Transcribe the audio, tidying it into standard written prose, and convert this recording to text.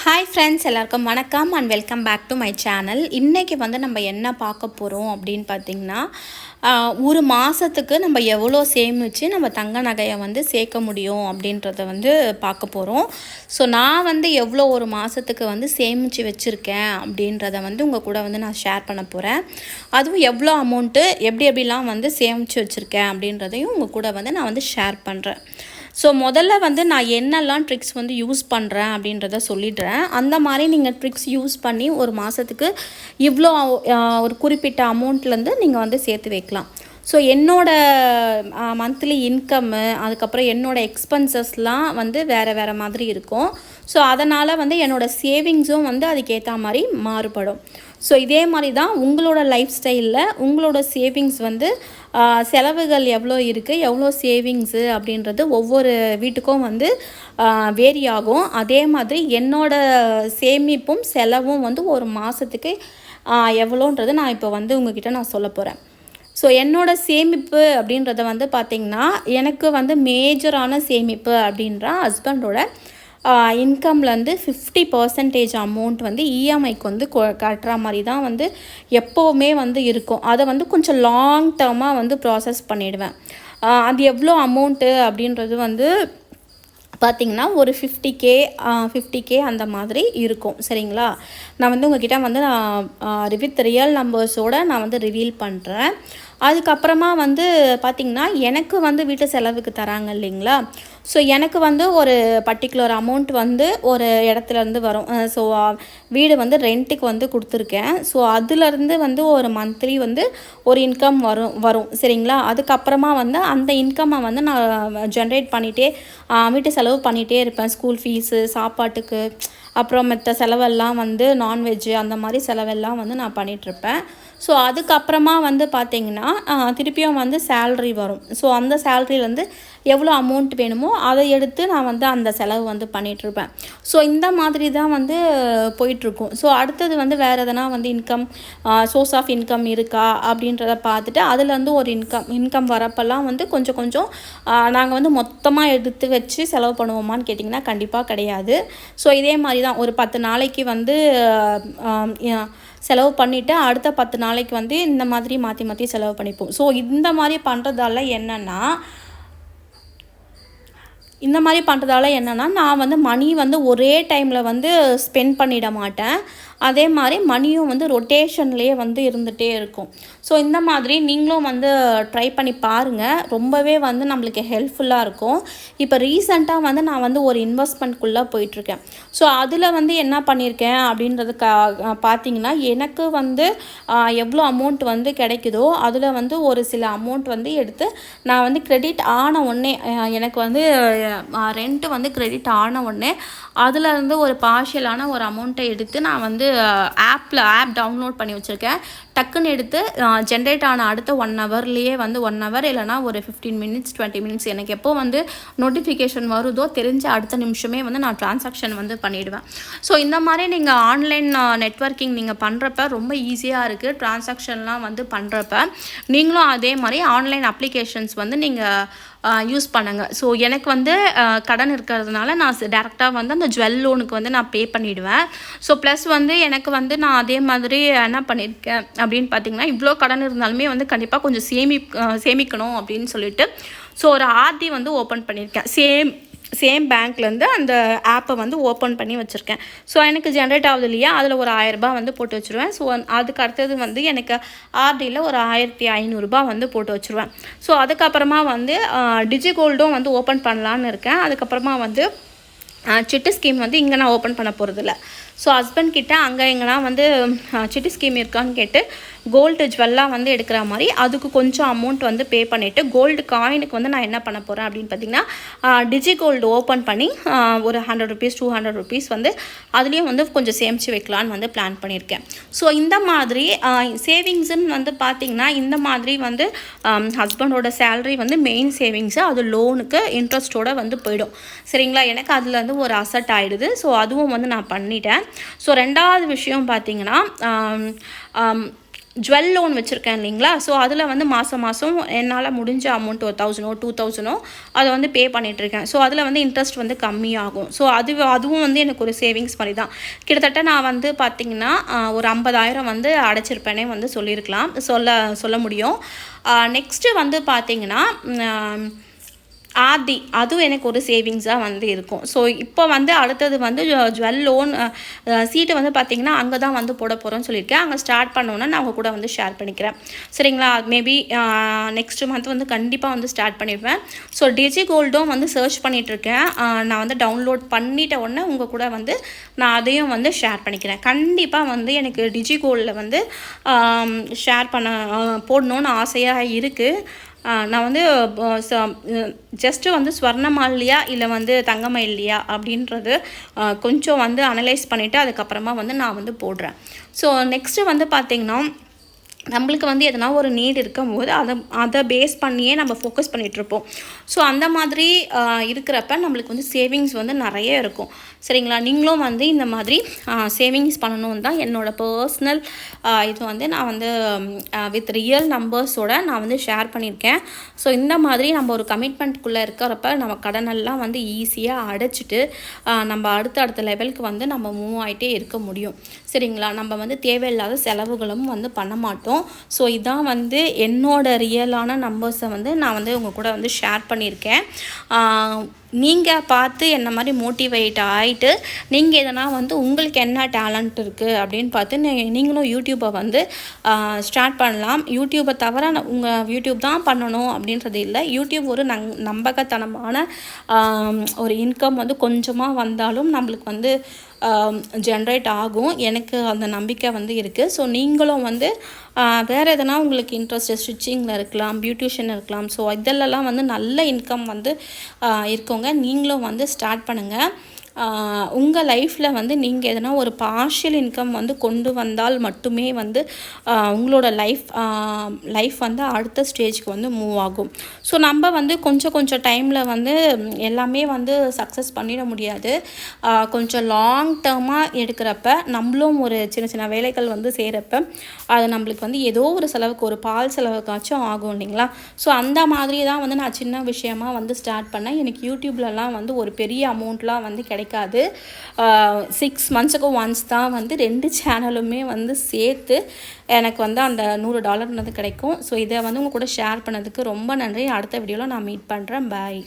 Hi friends, எல்லாருக்கும் வணக்கம் and welcome back to my channel. இன்றைக்கி நம்ம என்ன பார்க்க போகிறோம் அப்படின்னு பார்த்திங்கன்னா, ஒரு மாதத்துக்கு நம்ம எவ்வளோ சேமித்து நம்ம தங்க நகையை சேர்க்க முடியும் அப்படின்றத பார்க்க போகிறோம். ஸோ நான் எவ்வளோ ஒரு மாதத்துக்கு சேமித்து வச்சுருக்கேன் அப்படின்றத உங்கள் கூட நான் ஷேர் பண்ண போகிறேன். அதுவும் எவ்வளோ அமௌண்ட்டு எப்படி எப்படிலாம் சேமித்து வச்சுருக்கேன் அப்படின்றதையும் உங்கள் கூட நான் ஷேர் பண்ணுறேன். ஸோ முதல்ல நான் என்னெல்லாம் ட்ரிக்ஸ் யூஸ் பண்ணுறேன் அப்படின்றத சொல்லிடுறேன். அந்த மாதிரி நீங்கள் ட்ரிக்ஸ் யூஸ் பண்ணி ஒரு மாதத்துக்கு இவ்வளோ ஒரு குறிப்பிட்ட அமௌண்ட்லேருந்து நீங்கள் சேர்த்து வைக்கலாம். ஸோ என்னோடய மந்த்லி இன்கம்மு, அதுக்கப்புறம் என்னோடய எக்ஸ்பென்சஸ்லாம் வேறு மாதிரி இருக்கும். ஸோ அதனால் என்னோடய சேவிங்ஸும் அதுக்கேற்ற மாதிரி மாறுபடும். ஸோ இதே மாதிரி தான் உங்களோட லைஃப் ஸ்டைலில் உங்களோட சேவிங்ஸ் செலவுகள் எவ்வளோ இருக்குது, எவ்வளோ சேவிங்ஸு அப்படின்றது ஒவ்வொரு வீட்டுக்கும் வேரி ஆகும். அதே மாதிரி என்னோடய சேமிப்பும் செலவும் ஒரு மாதத்துக்கு எவ்வளோன்றது நான் இப்போ உங்ககிட்ட நான் சொல்ல போகிறேன். ஸோ என்னோடய சேமிப்பு அப்படின்றத பார்த்திங்கன்னா, எனக்கு மேஜரான சேமிப்பு அப்படின்ற ஹஸ்பண்டோட இன்கம்லேருந்து 50% அமௌண்ட் இஎம்ஐக்கு கட்டுற மாதிரி தான் எப்போவுமே இருக்கும். அதை கொஞ்சம் லாங் டேர்மாக ப்ராசஸ் பண்ணிவிடுவேன். அது எவ்வளோ அமௌண்ட்டு அப்படின்றது பார்த்திங்கன்னா ஒரு 50K அந்த மாதிரி இருக்கும். சரிங்களா? நான் உங்ககிட்ட நான் வித் ரியல் நம்பர்ஸோடு நான் ரிவீல் பண்ணுறேன். அதுக்கப்புறமா பார்த்திங்கன்னா, எனக்கு வீட்டு செலவுக்கு தராங்க இல்லைங்களா? ஸோ எனக்கு ஒரு பர்டிகுலர் அமௌண்ட் ஒரு இடத்துலேருந்து வரும். ஸோ வீடு ரெண்ட்டுக்கு கொடுத்துருக்கேன். ஸோ அதுலேருந்து ஒரு மந்த்லி ஒரு இன்கம் வரும். சரிங்களா? அதுக்கப்புறமா அந்த இன்கம்மை நான் ஜென்ரேட் பண்ணிகிட்டே வீட்டு செலவு பண்ணிகிட்டே இருப்பேன். ஸ்கூல் ஃபீஸு, சாப்பாட்டுக்கு, அப்புறம் மற்ற செலவெல்லாம் நான்வெஜ்ஜு அந்த மாதிரி செலவெல்லாம் நான் பண்ணிகிட்ருப்பேன். ஸோ அதுக்கப்புறமா பார்த்திங்கன்னா திருப்பியும் சேல்ரி வரும். ஸோ அந்த சேல்ரியிலேருந்து எவ்வளோ அமௌண்ட் வேணுமோ அதை எடுத்து நான் அந்த செலவு பண்ணிகிட்ருப்பேன். ஸோ இந்த மாதிரி தான் போயிட்டுருக்கும். ஸோ அடுத்தது வேறு எதனா இன்கம், சோர்ஸ் ஆஃப் இன்கம் இருக்கா அப்படின்றத பார்த்துட்டு அதுலேருந்து ஒரு இன்கம் வரப்பெல்லாம் கொஞ்சம் கொஞ்சம் நாங்கள் மொத்தமாக எடுத்து வச்சு செலவு பண்ணுவோமான்னு கேட்டிங்கன்னா கண்டிப்பாக கிடையாது. ஸோ இதே மாதிரி தான் ஒரு 10 நாளைக்கு செலவு பண்ணிவிட்டு அடுத்த 10 நாளைக்கு இந்த மாதிரி மாற்றி மாற்றி செலவு பண்ணிப்போம். ஸோ இந்த மாதிரி பண்ணுறதால என்னென்னா நான் மணி ஒரே டைமில் ஸ்பெண்ட் பண்ணிட மாட்டேன். அதே மாதிரி மணியும் ரொட்டேஷன்லேயே இருந்துகிட்டே இருக்கும். ஸோ இந்த மாதிரி நீங்களும் ட்ரை பண்ணி பாருங்கள். ரொம்பவே நம்மளுக்கு ஹெல்ப்ஃபுல்லாக இருக்கும். இப்போ ரீசெண்டாக நான் ஒரு இன்வெஸ்ட்மெண்ட்குள்ளே போயிட்டுருக்கேன். ஸோ அதில் என்ன பண்ணியிருக்கேன் அப்படின்றது பார்த்தீங்கன்னா, எனக்கு எவ்வளோ அமௌண்ட் கிடைக்குதோ அதில் ஒரு சில அமௌண்ட் எடுத்து நான் கிரெடிட் ஆன உடனே எனக்கு ரெண்ட்டு கிரெடிட் ஆன உடனே அதில் ஒரு பார்ஷியலான ஒரு அமௌண்ட்டை எடுத்து நான் ஆப் டவுன்லோட் பண்ணி வச்சுருக்கேன். டக்குன்னு எடுத்து ஜென்ரேட் ஆன அடுத்த 1 ஹவர்லேயே 1 ஹவர் இல்லைனா ஒரு 15 மினிட்ஸ் 20 மினிட்ஸ் எனக்கு எப்போ நோட்டிஃபிகேஷன் வருதோ தெரிஞ்ச அடுத்த நிமிஷமே நான் ட்ரான்சாக்ஷன் பண்ணிவிடுவேன். ஸோ இந்த மாதிரி நீங்கள் ஆன்லைன் நெட்வொர்க்கிங் நீங்கள் பண்ணுறப்ப ரொம்ப ஈஸியாக இருக்குது. ட்ரான்சாக்ஷன்லாம் பண்ணுறப்ப நீங்களும் அதே மாதிரி ஆன்லைன் அப்ளிகேஷன்ஸ் நீங்கள் யூஸ் பண்ணுங்கள். ஸோ எனக்கு கடன் இருக்கிறதுனால நான் டேரெக்டாக அந்த ஜுவல் லோனுக்கு நான் பே பண்ணிவிடுவேன். ஸோ ப்ளஸ் எனக்கு நான் அதே மாதிரி என்ன பண்ணியிருக்கேன் அப்படின்னு பார்த்தீங்கன்னா, இவ்வளோ கடன் இருந்தாலுமே கண்டிப்பாக கொஞ்சம் சேமிக்கணும் அப்படின்னு சொல்லிட்டு ஸோ ஒரு ஆர்டி ஓப்பன் பண்ணியிருக்கேன். சேம் பேங்க்லேருந்து அந்த ஆப்பை ஓப்பன் பண்ணி வச்சுருக்கேன். ஸோ எனக்கு ஜென்ரேட் ஆகுது இல்லையா, அதில் ஒரு 1000 ரூபாய் போட்டு வச்சுருவேன். ஸோ அதுக்கு அடுத்தது எனக்கு ஆர்டியில் ஒரு 1500 ரூபாய் போட்டு வச்சுருவேன். ஸோ அதுக்கப்புறமா டிஜி கோல்டும் ஓப்பன் பண்ணலான்னு இருக்கேன். அதுக்கப்புறமா சிட்டு ஸ்கீம் இங்கே நான் ஓப்பன் பண்ண போகிறதில்ல. ஸோ ஹஸ்பண்ட் கிட்ட அங்கே எங்கன்னா சிட்டு ஸ்கீம் இருக்கான்னு கேட்டு கோல்டு ஜுவல்லாம் எடுக்கிற மாதிரி அதுக்கு கொஞ்சம் அமௌண்ட் பே பண்ணிவிட்டு கோல்டு காயினுக்கு நான் என்ன பண்ண போகிறேன் அப்படின்னு பார்த்தீங்கன்னா, டிஜி கோல்டு ஓப்பன் பண்ணி ஒரு 100 ருபீஸ் 200 ருபீஸ் அதுலேயும் கொஞ்சம் சேமித்து வைக்கலான்னு பிளான் பண்ணியிருக்கேன். ஸோ இந்த மாதிரி சேவிங்ஸுன்னு பார்த்திங்கன்னா, இந்த மாதிரி ஹஸ்பண்டோட சேலரி மெயின் சேவிங்ஸு, அது லோனுக்கு இன்ட்ரெஸ்ட்டோடு போயிடும். சரிங்களா? எனக்கு அதில் ஒரு அசட் ஆகிடுது. ஸோ அதுவும் நான் பண்ணிட்டேன். ஸோ ரெண்டாவது விஷயம் பார்த்திங்கன்னா, ஜுவல் லோன் வச்சுருக்கேன் இல்லைங்களா. ஸோ அதில் வந்து மாதம் மாதம் என்னால் முடிஞ்ச அமௌண்ட் ஒரு 1000 2000 அதை வந்து பே பண்ணிகிட்ருக்கேன். ஸோ அதில் வந்து இன்ட்ரெஸ்ட் வந்து கம்மியாகும். ஸோ அதுவும் வந்து எனக்கு ஒரு சேவிங்ஸ் மாதிரி தான். கிட்டத்தட்ட நான் வந்து பார்த்திங்கன்னா ஒரு 50,000 வந்து அடைச்சிருப்பேனே வந்து சொல்ல முடியும். நெக்ஸ்ட்டு வந்து பார்த்திங்கன்னா அதுவும் எனக்கு ஒரு சேவிங்ஸாக வந்து இருக்கும். ஸோ இப்போ வந்து அடுத்தது வந்து ஜுவல் லோன் சீட்டு வந்து பார்த்திங்கன்னா அங்கே தான் வந்து போட போகிறோன்னு சொல்லியிருக்கேன். அங்கே ஸ்டார்ட் பண்ணோன்னா நான் அவங்க கூட வந்து ஷேர் பண்ணிக்கிறேன். சரிங்களா. மேபி நெக்ஸ்ட் மந்த் வந்து கண்டிப்பாக வந்து ஸ்டார்ட் பண்ணிடுவேன். ஸோ டிஜி கோல்டும் வந்து சர்ச் பண்ணிகிட்ருக்கேன். நான் வந்து டவுன்லோட் பண்ணிட்ட உடனே உங்கள் கூட வந்து நான் அதையும் வந்து ஷேர் பண்ணிக்கிறேன். கண்டிப்பாக வந்து எனக்கு டிஜி கோல்டில் வந்து போடணுன்னு ஆசையாக இருக்குது. நான் வந்து ஜஸ்ட்டு வந்து ஸ்வர்ணமால்லையா இல்லை வந்து தங்கமயில்லையா அப்படின்றது கொஞ்சம் வந்து அனலைஸ் பண்ணிவிட்டு அதுக்கப்புறமா வந்து நான் வந்து போடுறேன். ஸோ நெக்ஸ்ட்டு வந்து பார்த்திங்கன்னா நம்மளுக்கு வந்து எதனா ஒரு நீட் இருக்கும்போது அதை பேஸ் பண்ணியே நம்ம ஃபோக்கஸ் பண்ணிகிட்ருப்போம். ஸோ அந்த மாதிரி இருக்கிறப்ப நம்மளுக்கு வந்து சேவிங்ஸ் வந்து நிறைய இருக்கும். சரிங்களா. நீங்களும் வந்து இந்த மாதிரி சேவிங்ஸ் பண்ணணுன்னு தான் என்னோடய பர்சனல் இது வந்து நான் வந்து வித் ரியல் நம்பர்ஸோடு நான் வந்து ஷேர் பண்ணியிருக்கேன். ஸோ இந்த மாதிரி நம்ம ஒரு கமிட்மெண்ட்குள்ளே இருக்கிறப்ப நம்ம கடனெல்லாம் வந்து ஈஸியாக அடைச்சிட்டு நம்ம அடுத்த லெவலுக்கு வந்து நம்ம மூவ் ஆகிட்டே இருக்க முடியும். சரிங்களா. நம்ம வந்து தேவையில்லாத செலவுகளும் வந்து பண்ண மாட்டோம். ஸோ இதான் வந்து என்னோட ரியலான நம்பர்ஸை வந்து நான் வந்து உங்கள் கூட வந்து ஷேர் பண்ணியிருக்கேன். நீங்கள் பார்த்து என்ன மாதிரி மோட்டிவேட் ஆகிட்டு நீங்கள் எதனா வந்து உங்களுக்கு என்ன டேலண்ட் இருக்குது அப்படின்னு பார்த்து நீங்களும் யூடியூப்பை வந்து ஸ்டார்ட் பண்ணலாம். யூடியூப்பை தவிர உங்கள் யூடியூப் தான் பண்ணணும் அப்படின்றது இல்லை. யூடியூப் ஒரு நம்பகத்தனமான ஒரு இன்கம் வந்து கொஞ்சமாக வந்தாலும் நம்மளுக்கு வந்து ஜென்ரேட் ஆகும். எனக்கு அந்த நம்பிக்கை வந்து இருக்குது. ஸோ நீங்களும் வந்து வேறு எதனா உங்களுக்கு இன்ட்ரெஸ்ட் ஸ்டிச்சிங்கில் இருக்கலாம், பியூட்டிஷியன் இருக்கலாம். ஸோ இதெல்லாம் வந்து நல்ல இன்கம் வந்து இருக்கவங்க நீங்களும் வந்து ஸ்டார்ட் பண்ணுங்கள். உங்கள் லைஃப்பில் வந்து நீங்கள் எதனா ஒரு பார்ஷியல் இன்கம் வந்து கொண்டு வந்தால் மட்டுமே வந்து உங்களோட லைஃப் வந்து அடுத்த ஸ்டேஜ்க்கு வந்து மூவ் ஆகும். ஸோ நம்ம வந்து கொஞ்சம் டைமில் வந்து எல்லாமே வந்து சக்ஸஸ் பண்ணிட முடியாது. கொஞ்சம் லாங் டேர்மாக எடுக்கிறப்ப நம்மளும் ஒரு சின்ன வேலைகள் வந்து செய்கிறப்ப அது நம்மளுக்கு வந்து ஏதோ ஒரு செலவுக்கு ஒரு பால் செலவுக்காச்சும் ஆகும் இல்லைங்களா. ஸோ அந்த மாதிரி தான் வந்து நான் சின்ன விஷயமாக வந்து ஸ்டார்ட் பண்ணேன். எனக்கு யூடியூப்லலாம் வந்து ஒரு பெரிய அமௌண்ட்லாம் வந்து கிடைக்காது. 6 monthsக்கு ஒன்ஸ் தான் வந்து 2 சேனலுமே வந்து சேர்த்து எனக்கு வந்து அந்த $100 கிடைக்கும். ஸோ இதை வந்து உங்கள் கூட ஷேர் பண்ணதுக்கு ரொம்ப நன்றி. அடுத்த வீடியோவில் நான் மீட் பண்ணுறேன். பாய்.